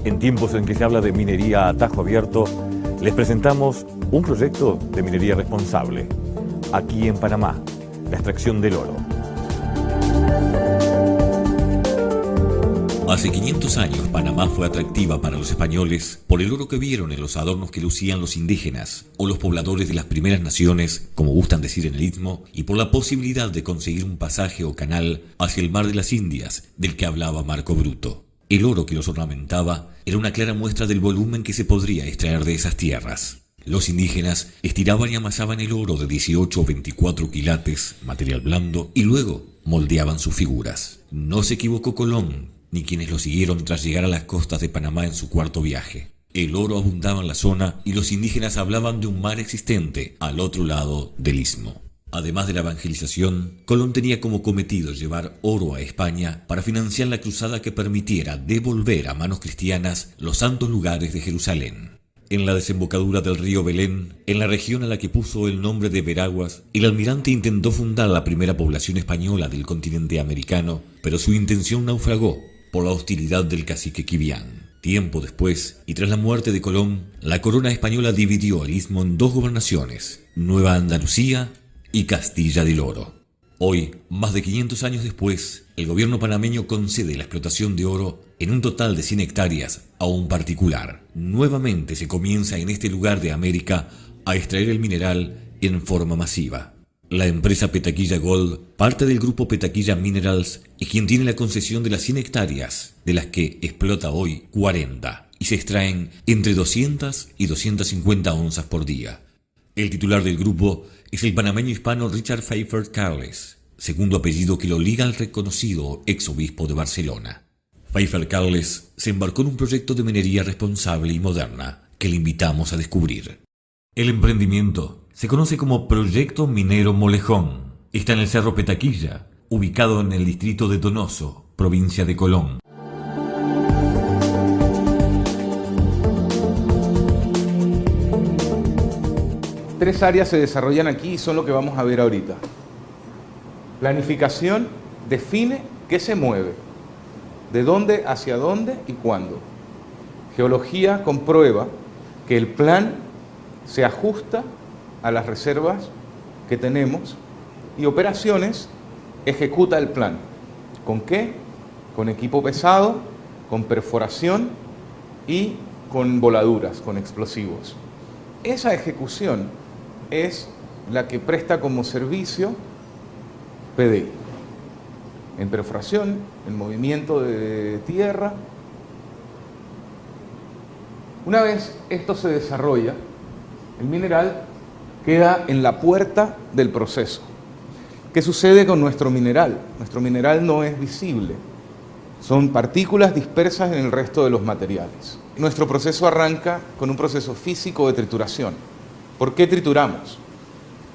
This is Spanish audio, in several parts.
En tiempos en que se habla de minería a tajo abierto, les presentamos un proyecto de minería responsable, aquí en Panamá, la extracción del oro. Hace 500 años Panamá fue atractiva para los españoles por el oro que vieron en los adornos que lucían los indígenas o los pobladores de las primeras naciones, como gustan decir en el Istmo, y por la posibilidad de conseguir un pasaje o canal hacia el mar de las Indias, del que hablaba Marco Bruto. El oro que los ornamentaba era una clara muestra del volumen que se podría extraer de esas tierras. Los indígenas estiraban y amasaban el oro de 18 o 24 quilates, material blando, y luego moldeaban sus figuras. No se equivocó Colón, ni quienes lo siguieron tras llegar a las costas de Panamá en su cuarto viaje. El oro abundaba en la zona y los indígenas hablaban de un mar existente al otro lado del istmo. Además de la evangelización, Colón tenía como cometido llevar oro a España para financiar la cruzada que permitiera devolver a manos cristianas los santos lugares de Jerusalén. En la desembocadura del río Belén, en la región a la que puso el nombre de Veraguas, el almirante intentó fundar la primera población española del continente americano, pero su intención naufragó por la hostilidad del cacique Quibián. Tiempo después, y tras la muerte de Colón, la corona española dividió el istmo en dos gobernaciones, Nueva Andalucía y Castilla del Oro. Hoy, más de 500 años después, el gobierno panameño concede la explotación de oro en un total de 100 hectáreas a un particular. Nuevamente se comienza en este lugar de América a extraer el mineral en forma masiva. La empresa Petaquilla Gold, parte del grupo Petaquilla Minerals, es quien tiene la concesión de las 100 hectáreas, de las que explota hoy 40, y se extraen entre 200 y 250 onzas por día. El titular del grupo es el panameño hispano Richard Pfeiffer Carles, segundo apellido que lo liga al reconocido exobispo de Barcelona. Pfeiffer Carles se embarcó en un proyecto de minería responsable y moderna que le invitamos a descubrir. El emprendimiento se conoce como Proyecto Minero Molejón. Está en el Cerro Petaquilla, ubicado en el distrito de Donoso, provincia de Colón. Tres áreas se desarrollan aquí y son lo que vamos a ver ahorita. Planificación define qué se mueve, de dónde hacia dónde y cuándo. Geología comprueba que el plan se ajusta a las reservas que tenemos y operaciones ejecuta el plan. ¿Con qué? Con equipo pesado, con perforación y con voladuras, con explosivos. Esa ejecución es la que presta como servicio PDI. En perforación, en movimiento de tierra. Una vez esto se desarrolla, el mineral queda en la puerta del proceso. ¿Qué sucede con nuestro mineral? Nuestro mineral no es visible. Son partículas dispersas en el resto de los materiales. Nuestro proceso arranca con un proceso físico de trituración. ¿Por qué trituramos?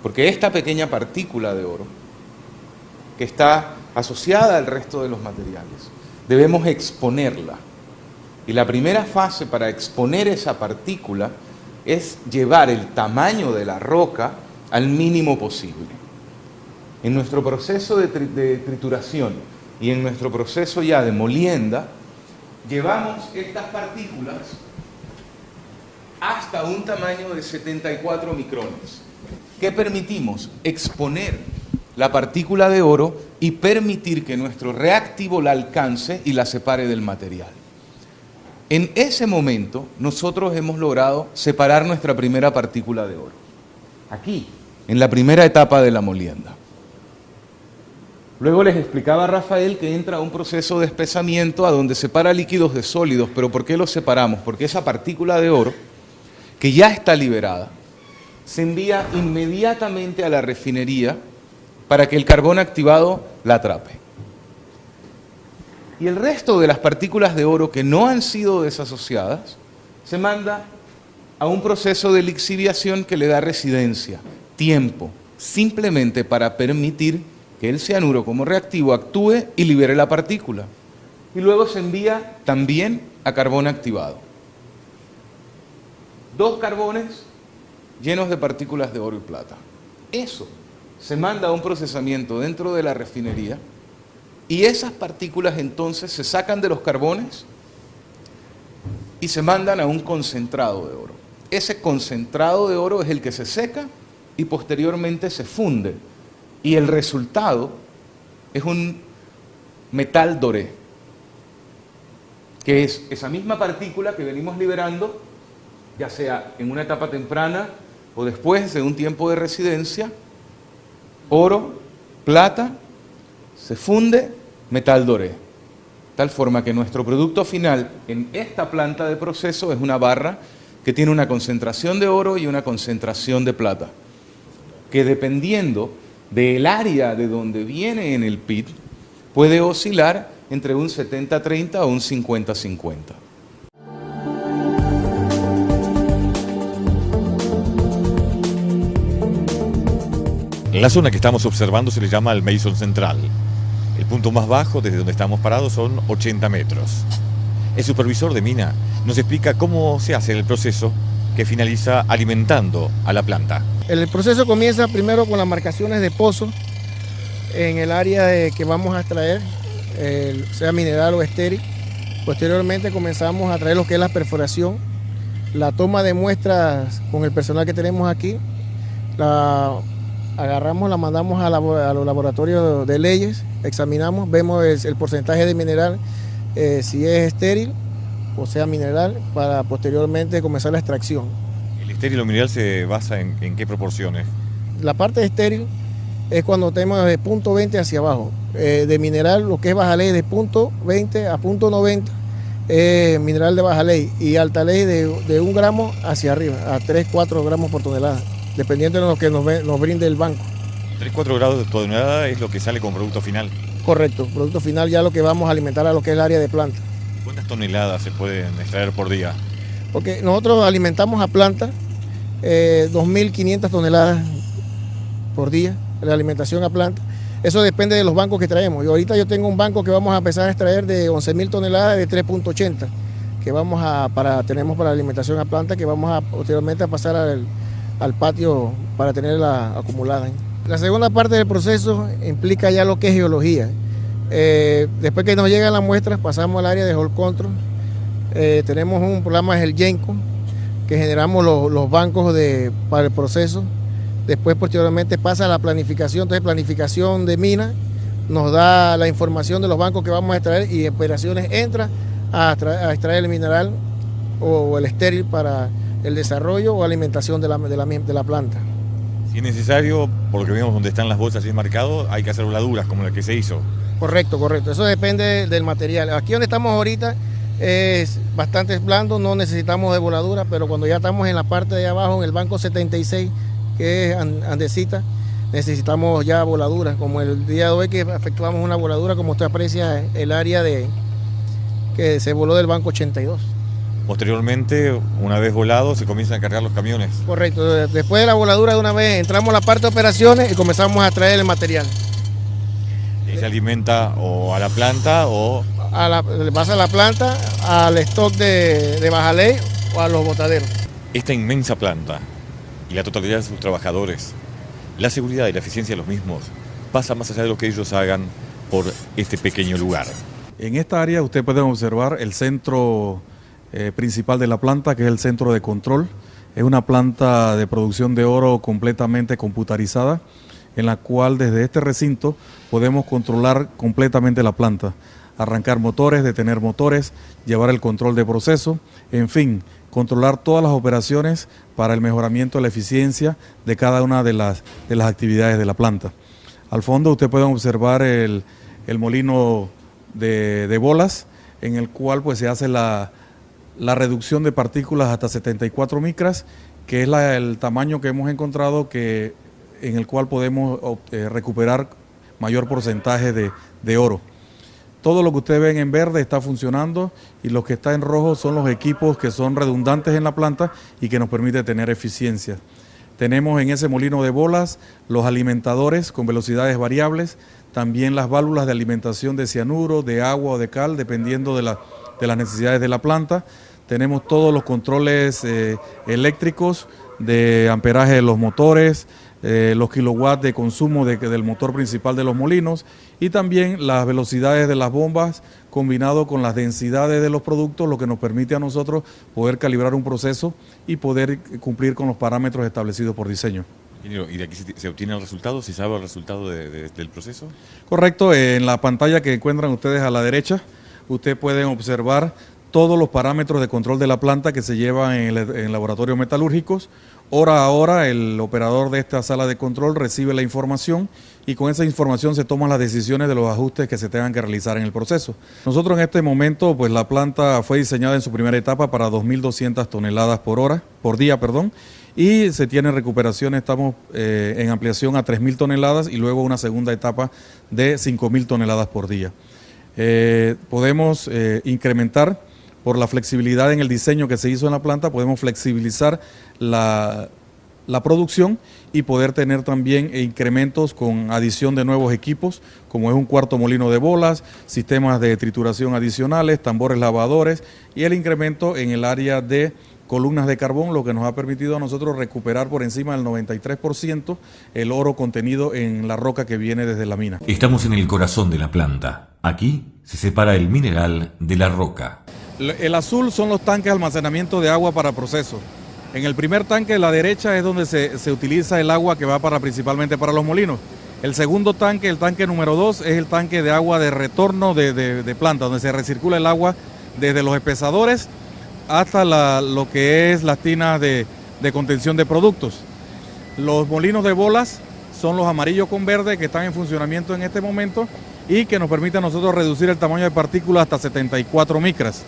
Porque esta pequeña partícula de oro, que está asociada al resto de los materiales, debemos exponerla. Y la primera fase para exponer esa partícula es llevar el tamaño de la roca al mínimo posible. En nuestro proceso de trituración y en nuestro proceso ya de molienda, llevamos estas partículas hasta un tamaño de 74 micrones. ¿Qué permitimos? Exponer la partícula de oro y permitir que nuestro reactivo la alcance y la separe del material. En ese momento, nosotros hemos logrado separar nuestra primera partícula de oro. Aquí, en la primera etapa de la molienda. Luego les explicaba a Rafael que entra un proceso de espesamiento a donde separa líquidos de sólidos. ¿Pero por qué los separamos? Porque esa partícula de oro, que ya está liberada, se envía inmediatamente a la refinería para que el carbón activado la atrape. Y el resto de las partículas de oro que no han sido desasociadas se manda a un proceso de lixiviación que le da residencia, tiempo, simplemente para permitir que el cianuro como reactivo actúe y libere la partícula. y luego se envía también a carbón activado. 2 carbones llenos de partículas de oro y plata. Eso se manda a un procesamiento dentro de la refinería y esas partículas entonces se sacan de los carbones y se mandan a un concentrado de oro. Ese concentrado de oro es el que se seca y posteriormente se funde. Y el resultado es un metal doré, que es esa misma partícula que venimos liberando, ya sea en una etapa temprana o después de un tiempo de residencia, oro, plata, se funde, metal doré. Tal forma que nuestro producto final en esta planta de proceso es una barra que tiene una concentración de oro y una concentración de plata, que dependiendo del área de donde viene en el pit, puede oscilar entre un 70-30 o un 50-50. La zona que estamos observando se le llama el Mason Central. El punto más bajo desde donde estamos parados son 80 metros. El supervisor de mina nos explica cómo se hace el proceso que finaliza alimentando a la planta. El proceso comienza primero con las marcaciones de pozo en el área que vamos a extraer, sea mineral o estéril. Posteriormente comenzamos a traer lo que es la perforación, la toma de muestras con el personal que tenemos aquí, la agarramos, la mandamos a los laboratorios de leyes, examinamos, vemos el porcentaje de mineral, si es estéril o sea mineral, para posteriormente comenzar la extracción. ¿El estéril o mineral se basa en qué proporciones? La parte estéril es cuando tenemos de punto 20 hacia abajo. De mineral, lo que es baja ley de punto 20 a punto 90, mineral de baja ley, y alta ley de 1 gramo hacia arriba, a 3-4 gramos por tonelada, dependiendo de lo que nos brinde el banco. 3-4 grados de tonelada es lo que sale como producto final. Correcto, producto final ya lo que vamos a alimentar a lo que es el área de planta. ¿Cuántas toneladas se pueden extraer por día? Porque nosotros alimentamos a planta 2.500 toneladas por día, la alimentación a planta. Eso depende de los bancos que traemos. Y ahorita yo tengo un banco que vamos a empezar a extraer de 11.000 toneladas de 3.80, que tenemos para alimentación a planta, que vamos a posteriormente a pasar al patio para tenerla acumulada. La segunda parte del proceso implica ya lo que es geología. Después que nos llegan las muestras, pasamos al área de Hole Control. Tenemos un programa, es el Genco, que generamos los bancos para el proceso. Después, posteriormente, pasa a la planificación. Entonces, planificación de mina nos da la información de los bancos que vamos a extraer, y operaciones entra a extraer el mineral o el estéril para el desarrollo o alimentación de la planta. Si es necesario, por lo que vemos donde están las bolsas así marcadas, hay que hacer voladuras como la que se hizo. Correcto, correcto. Eso depende del material. Aquí donde estamos ahorita es bastante blando, no necesitamos de voladura, pero cuando ya estamos en la parte de abajo, en el banco 76, que es andesita, necesitamos ya voladuras, como el día de hoy que efectuamos una voladura, como usted aprecia, el área que se voló del banco 82. Posteriormente, una vez volado, se comienzan a cargar los camiones. Correcto, después de la voladura de una vez entramos a la parte de operaciones y comenzamos a traer el material. ¿Y se alimenta o a la planta o...? Pasa a la planta, al stock de baja ley o a los botaderos. Esta inmensa planta y la totalidad de sus trabajadores, la seguridad y la eficiencia de los mismos, pasa más allá de lo que ellos hagan por este pequeño lugar. En esta área usted puede observar el centro principal de la planta, que es el centro de control. Es una planta de producción de oro completamente computarizada, en la cual desde este recinto podemos controlar completamente la planta, arrancar motores, detener motores, llevar el control de proceso, en fin, controlar todas las operaciones para el mejoramiento de la eficiencia de cada una de las actividades de la planta. Al fondo usted puede observar el molino de bolas, en el cual pues se hace la reducción de partículas hasta 74 micras, que es el tamaño que hemos encontrado en el cual podemos recuperar mayor porcentaje de oro. Todo lo que ustedes ven en verde está funcionando, y lo que está en rojo son los equipos que son redundantes en la planta y que nos permite tener eficiencia. Tenemos en ese molino de bolas los alimentadores con velocidades variables, también las válvulas de alimentación de cianuro, de agua o de cal, dependiendo de las necesidades de la planta. Tenemos todos los controles eléctricos de amperaje de los motores, los kilowatts de consumo del motor principal de los molinos y también las velocidades de las bombas combinado con las densidades de los productos, lo que nos permite a nosotros poder calibrar un proceso y poder cumplir con los parámetros establecidos por diseño. ¿Y de aquí se obtiene el resultado? ¿Se sabe el resultado del proceso? Correcto, en la pantalla que encuentran ustedes a la derecha, ustedes pueden observar todos los parámetros de control de la planta que se llevan en laboratorios metalúrgicos. Hora a hora el operador de esta sala de control recibe la información y con esa información se toman las decisiones de los ajustes que se tengan que realizar en el proceso. Nosotros en este momento, pues la planta fue diseñada en su primera etapa para 2.200 toneladas por día, y se tiene recuperación, estamos en ampliación a 3.000 toneladas y luego una segunda etapa de 5.000 toneladas por día. Podemos incrementar por la flexibilidad en el diseño que se hizo en la planta, podemos flexibilizar la producción y poder tener también incrementos con adición de nuevos equipos, como es un cuarto molino de bolas, sistemas de trituración adicionales, tambores lavadores y el incremento en el área de columnas de carbón, lo que nos ha permitido a nosotros recuperar por encima del 93% el oro contenido en la roca que viene desde la mina. Estamos en el corazón de la planta. Aquí se separa el mineral de la roca. El azul son los tanques de almacenamiento de agua para proceso. En el primer tanque de la derecha es donde se utiliza el agua que va principalmente para los molinos. El segundo tanque, el tanque número 2, es el tanque de agua de retorno de planta, donde se recircula el agua desde los espesadores hasta lo que es las tinas de contención de productos. Los molinos de bolas son los amarillos con verde que están en funcionamiento en este momento y que nos permite a nosotros reducir el tamaño de partículas hasta 74 micras.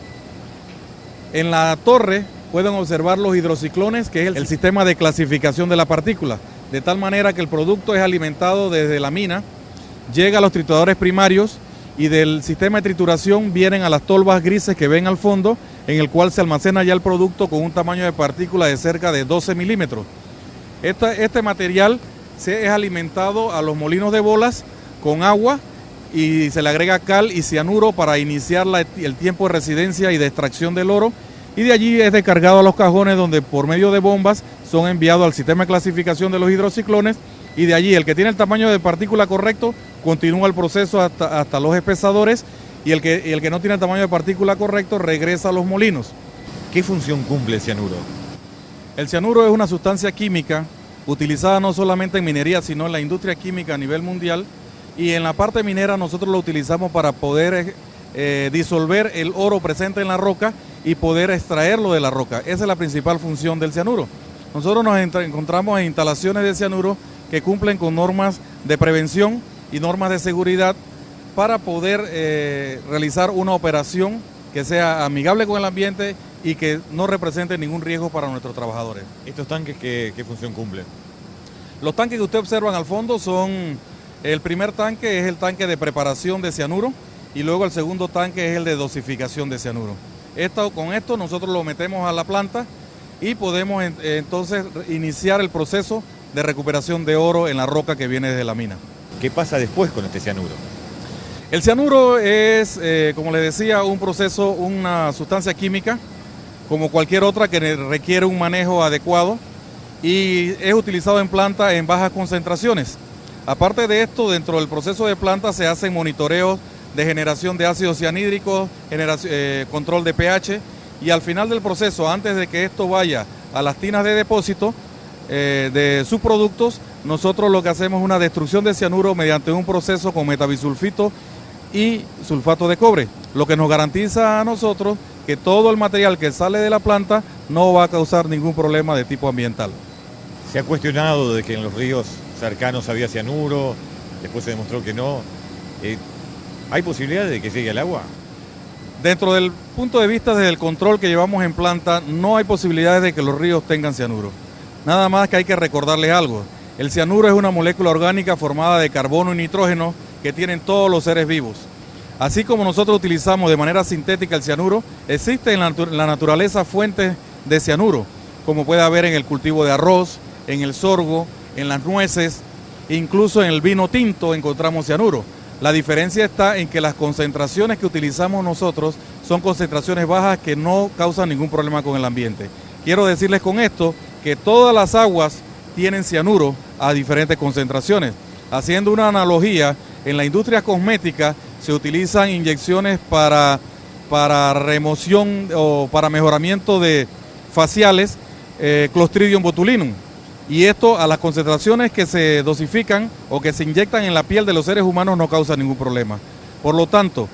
En la torre pueden observar los hidrociclones, que es el sistema de clasificación de la partícula, de tal manera que el producto es alimentado desde la mina, llega a los trituradores primarios y del sistema de trituración vienen a las tolvas grises que ven al fondo, en el cual se almacena ya el producto con un tamaño de partícula de cerca de 12 milímetros. Este material es alimentado a los molinos de bolas con agua y se le agrega cal y cianuro para iniciar el tiempo de residencia y de extracción del oro, y de allí es descargado a los cajones donde por medio de bombas son enviados al sistema de clasificación de los hidrociclones, y de allí el que tiene el tamaño de partícula correcto continúa el proceso hasta los espesadores, y el que no tiene el tamaño de partícula correcto regresa a los molinos. ¿Qué función cumple el cianuro? El cianuro es una sustancia química utilizada no solamente en minería, sino en la industria química a nivel mundial, y en la parte minera nosotros lo utilizamos para poder disolver el oro presente en la roca y poder extraerlo de la roca. Esa es la principal función del cianuro. Nosotros nos encontramos en instalaciones de cianuro que cumplen con normas de prevención y normas de seguridad para poder realizar una operación que sea amigable con el ambiente y que no represente ningún riesgo para nuestros trabajadores. ¿Estos tanques qué función cumplen? Los tanques que usted observan al fondo son, el primer tanque es el tanque de preparación de cianuro y luego el segundo tanque es el de dosificación de cianuro. Con esto nosotros lo metemos a la planta y podemos entonces iniciar el proceso de recuperación de oro en la roca que viene desde la mina. ¿Qué pasa después con este cianuro? El cianuro es, como les decía, un proceso, una sustancia química, como cualquier otra que requiere un manejo adecuado y es utilizado en planta en bajas concentraciones. Aparte de esto, dentro del proceso de planta se hacen monitoreos de generación de ácido cianhídrico, control de pH, y al final del proceso, antes de que esto vaya a las tinas de depósito de subproductos, nosotros lo que hacemos es una destrucción de cianuro mediante un proceso con metabisulfito y sulfato de cobre, lo que nos garantiza a nosotros que todo el material que sale de la planta no va a causar ningún problema de tipo ambiental. Se ha cuestionado de que en los ríos cercanos había cianuro, después se demostró que no. ¿Hay posibilidad de que llegue al agua? Dentro del punto de vista del control que llevamos en planta, no hay posibilidades de que los ríos tengan cianuro. Nada más que hay que recordarles algo. El cianuro es una molécula orgánica formada de carbono y nitrógeno que tienen todos los seres vivos. Así como nosotros utilizamos de manera sintética el cianuro, existe en la naturaleza fuentes de cianuro, como puede haber en el cultivo de arroz, en el sorgo, en las nueces, incluso en el vino tinto encontramos cianuro. La diferencia está en que las concentraciones que utilizamos nosotros son concentraciones bajas que no causan ningún problema con el ambiente. Quiero decirles con esto que todas las aguas tienen cianuro a diferentes concentraciones. Haciendo una analogía, en la industria cosmética se utilizan inyecciones para remoción o para mejoramiento de faciales, Clostridium botulinum. Y esto a las concentraciones que se dosifican o que se inyectan en la piel de los seres humanos no causa ningún problema. Por lo tanto,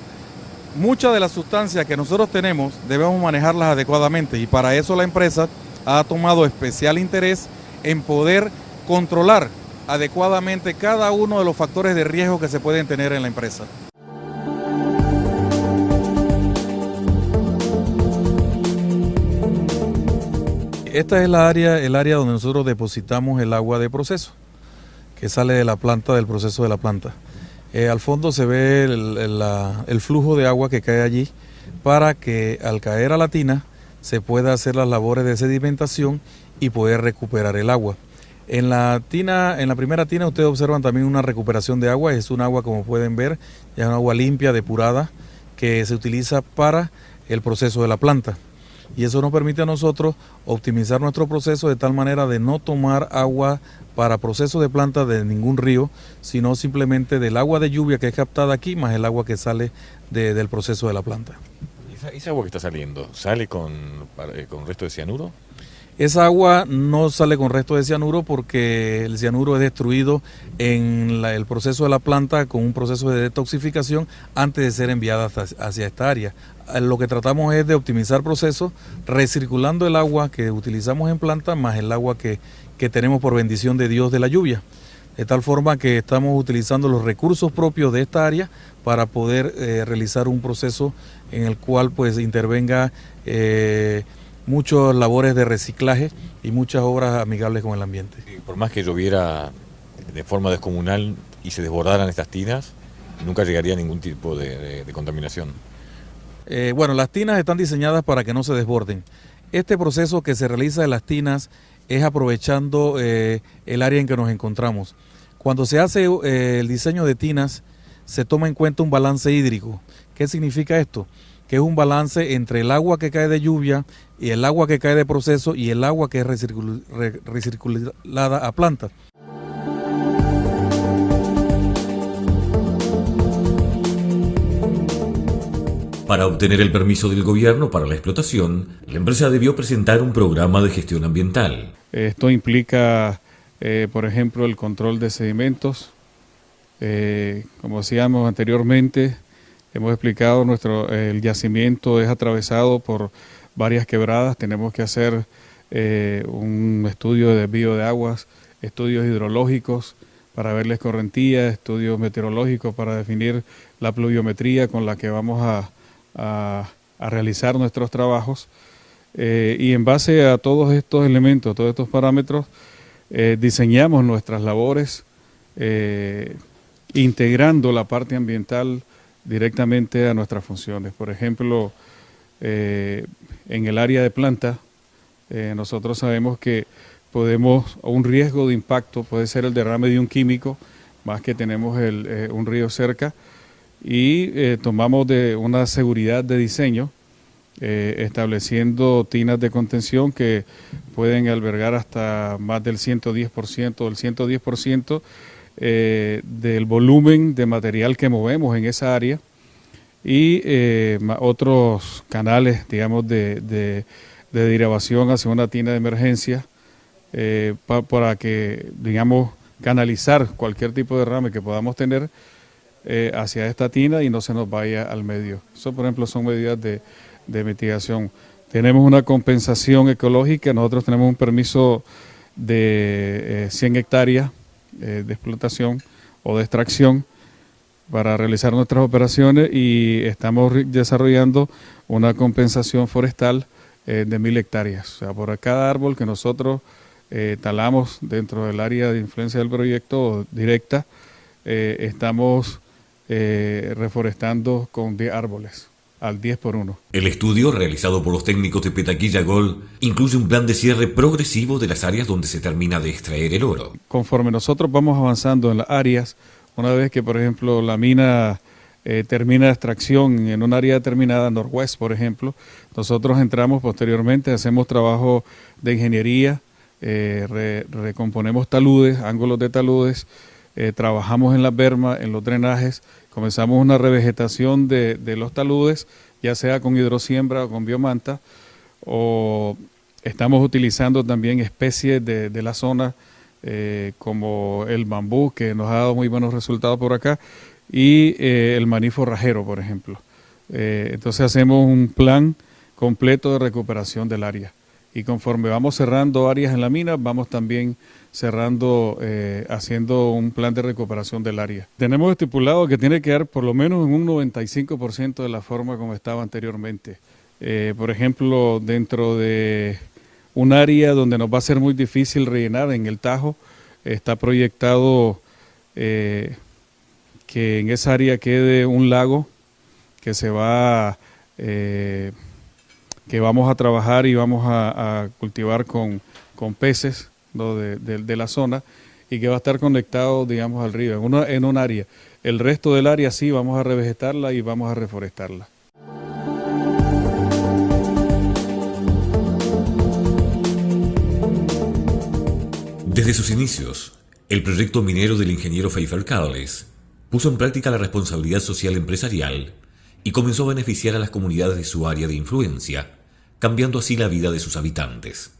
muchas de las sustancias que nosotros tenemos debemos manejarlas adecuadamente y para eso la empresa ha tomado especial interés en poder controlar adecuadamente cada uno de los factores de riesgo que se pueden tener en la empresa. Esta es el área donde nosotros depositamos el agua de proceso, que sale de la planta, del proceso de la planta. Al fondo se ve el flujo de agua que cae allí para que al caer a la tina se pueda hacer las labores de sedimentación y poder recuperar el agua. En la primera tina ustedes observan también una recuperación de agua, es un agua como pueden ver, es un agua limpia, depurada, que se utiliza para el proceso de la planta. Y eso nos permite a nosotros optimizar nuestro proceso de tal manera de no tomar agua para proceso de planta de ningún río, sino simplemente del agua de lluvia que es captada aquí, más el agua que sale del proceso de la planta. ¿Esa agua que está saliendo, sale con resto de cianuro? Esa agua no sale con resto de cianuro porque el cianuro es destruido en el proceso de la planta con un proceso de detoxificación antes de ser enviada hacia esta área. Lo que tratamos es de optimizar procesos recirculando el agua que utilizamos en planta más el agua que tenemos por bendición de Dios de la lluvia. De tal forma que estamos utilizando los recursos propios de esta área para poder realizar un proceso en el cual pues intervenga muchas labores de reciclaje y muchas obras amigables con el ambiente. Por más que lloviera de forma descomunal y se desbordaran estas tinas, nunca llegaría a ningún tipo de contaminación. Bueno, las tinas están diseñadas para que no se desborden. Este proceso que se realiza en las tinas es aprovechando el área en que nos encontramos. Cuando se hace el diseño de tinas, se toma en cuenta un balance hídrico. ¿Qué significa esto? Que es un balance entre el agua que cae de lluvia y el agua que cae de proceso y el agua que es recirculada a planta. Para obtener el permiso del gobierno para la explotación, la empresa debió presentar un programa de gestión ambiental. Esto implica, por ejemplo, el control de sedimentos. Como decíamos anteriormente, hemos explicado, el yacimiento es atravesado por varias quebradas. Tenemos que hacer un estudio de desvío de aguas, estudios hidrológicos para ver la escorrentía, estudios meteorológicos para definir la pluviometría con la que vamos a realizar nuestros trabajos, y en base a todos estos elementos, todos estos parámetros, diseñamos nuestras labores integrando la parte ambiental directamente a nuestras funciones. Por ejemplo, en el área de planta, nosotros sabemos que un riesgo de impacto puede ser el derrame de un químico, más que tenemos un río cerca, y tomamos de una seguridad de diseño, estableciendo tinas de contención que pueden albergar hasta más del 110%, el 110% del volumen de material que movemos en esa área, y otros canales, digamos, de derivación hacia una tina de emergencia, para que, digamos, canalizar cualquier tipo de derrame que podamos tener hacia esta tina y no se nos vaya al medio. Eso, por ejemplo, son medidas de mitigación. Tenemos una compensación ecológica. Nosotros tenemos un permiso de 100 hectáreas de explotación o de extracción para realizar nuestras operaciones, y estamos desarrollando una compensación forestal de 1000 hectáreas. O sea, por cada árbol que nosotros talamos dentro del área de influencia del proyecto directa, estamos reforestando con 10 árboles. al 10x1. El estudio realizado por los técnicos de Petaquilla Gold incluye un plan de cierre progresivo de las áreas donde se termina de extraer el oro. Conforme nosotros vamos avanzando en las áreas, una vez que por ejemplo la mina termina de extracción en un área determinada, Northwest por ejemplo, nosotros entramos posteriormente, hacemos trabajo de ingeniería, recomponemos taludes, ángulos de taludes, trabajamos en las bermas, en los drenajes, comenzamos una revegetación de los taludes, ya sea con hidrosiembra o con biomanta, o estamos utilizando también especies de la zona, como el bambú, que nos ha dado muy buenos resultados por acá, y el maní forrajero, por ejemplo. Entonces hacemos un plan completo de recuperación del área. Y conforme vamos cerrando áreas en la mina, vamos también cerrando, haciendo un plan de recuperación del área. Tenemos estipulado que tiene que dar por lo menos en un 95% de la forma como estaba anteriormente. Por ejemplo, dentro de un área donde nos va a ser muy difícil rellenar, en el Tajo, está proyectado que en esa área quede un lago que se va, que vamos a trabajar y vamos a cultivar con peces, ¿no? de la zona, y que va a estar conectado, digamos, al río, en un área. El resto del área sí vamos a revegetarla y vamos a reforestarla. Desde sus inicios, el proyecto minero del ingeniero Pfeiffer Carles puso en práctica la responsabilidad social empresarial y comenzó a beneficiar a las comunidades de su área de influencia, cambiando así la vida de sus habitantes.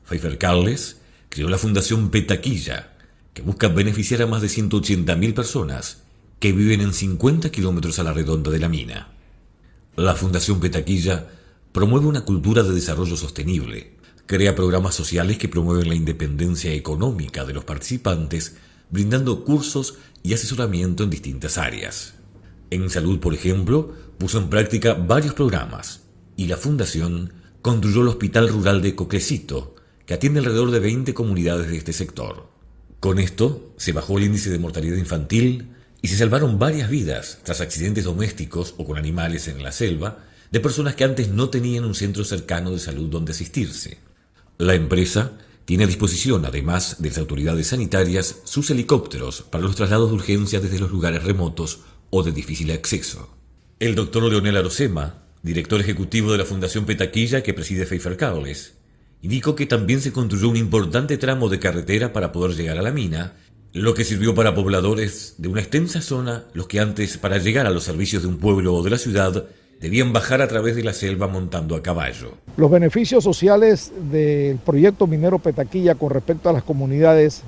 Pfeiffer Carles creó la Fundación Petaquilla, que busca beneficiar a más de 180.000 personas que viven en 50 kilómetros a la redonda de la mina. La Fundación Petaquilla promueve una cultura de desarrollo sostenible, crea programas sociales que promueven la independencia económica de los participantes, brindando cursos y asesoramiento en distintas áreas. En salud, por ejemplo, puso en práctica varios programas y la Fundación construyó el Hospital Rural de Coclecito, que atiende alrededor de 20 comunidades de este sector. Con esto se bajó el índice de mortalidad infantil y se salvaron varias vidas tras accidentes domésticos o con animales en la selva de personas que antes no tenían un centro cercano de salud donde asistirse. La empresa tiene a disposición, además de las autoridades sanitarias, sus helicópteros para los traslados de urgencia desde los lugares remotos o de difícil acceso. El doctor Leonel Arocema, director ejecutivo de la Fundación Petaquilla que preside Pfeiffer Carles, indicó que también se construyó un importante tramo de carretera para poder llegar a la mina, lo que sirvió para pobladores de una extensa zona, los que antes, para llegar a los servicios de un pueblo o de la ciudad, debían bajar a través de la selva montando a caballo. Los beneficios sociales del proyecto minero Petaquilla con respecto a las comunidades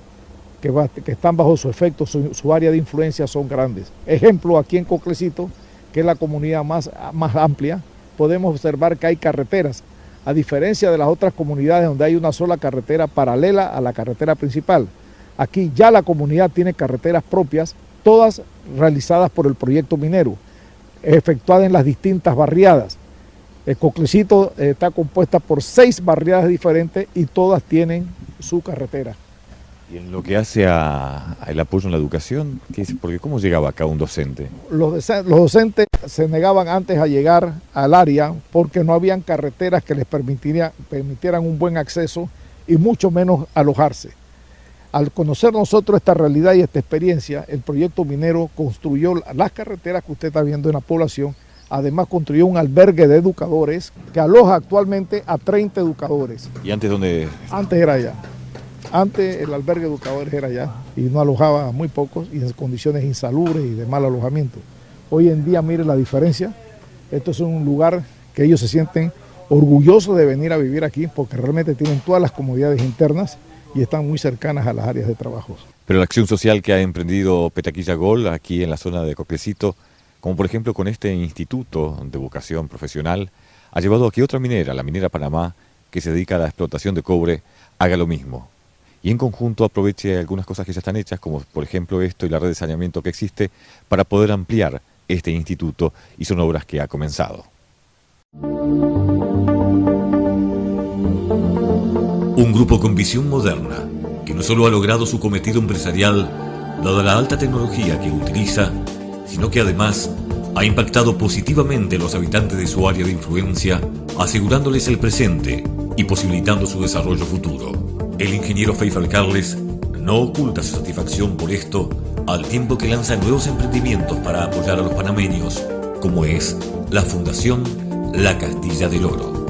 que están bajo su efecto, su área de influencia, son grandes. Ejemplo, aquí en Coclecito, que es la comunidad más amplia, podemos observar que hay carreteras, a diferencia de las otras comunidades donde hay una sola carretera paralela a la carretera principal. Aquí ya la comunidad tiene carreteras propias, todas realizadas por el proyecto minero, efectuadas en las distintas barriadas. El Coclecito está compuesta por 6 barriadas diferentes y todas tienen su carretera. Y en lo que hace al apoyo en la educación, porque ¿cómo llegaba acá un docente? Los docentes se negaban antes a llegar al área porque no habían carreteras que les permitieran un buen acceso y mucho menos alojarse. Al conocer nosotros esta realidad y esta experiencia, el proyecto minero construyó las carreteras que usted está viendo en la población. Además construyó un albergue de educadores que aloja actualmente a 30 educadores. ¿Y antes dónde? Antes era allá. Antes el albergue de educadores era allá y no alojaba a muy pocos y en condiciones insalubres y de mal alojamiento. Hoy en día, mire la diferencia. Esto es un lugar que ellos se sienten orgullosos de venir a vivir aquí porque realmente tienen todas las comodidades internas y están muy cercanas a las áreas de trabajo. Pero la acción social que ha emprendido Petaquilla Gold aquí en la zona de Coclecito, como por ejemplo con este instituto de vocación profesional, ha llevado a que otra minera, la minera Panamá, que se dedica a la explotación de cobre, haga lo mismo. Y en conjunto aproveche algunas cosas que ya están hechas, como por ejemplo esto y la red de saneamiento que existe, para poder ampliar este instituto, y son obras que ha comenzado. Un grupo con visión moderna, que no solo ha logrado su cometido empresarial, dada la alta tecnología que utiliza, sino que además ha impactado positivamente a los habitantes de su área de influencia, asegurándoles el presente y posibilitando su desarrollo futuro. El ingeniero Feifel Carles no oculta su satisfacción por esto, al tiempo que lanza nuevos emprendimientos para apoyar a los panameños, como es la Fundación La Castilla del Oro.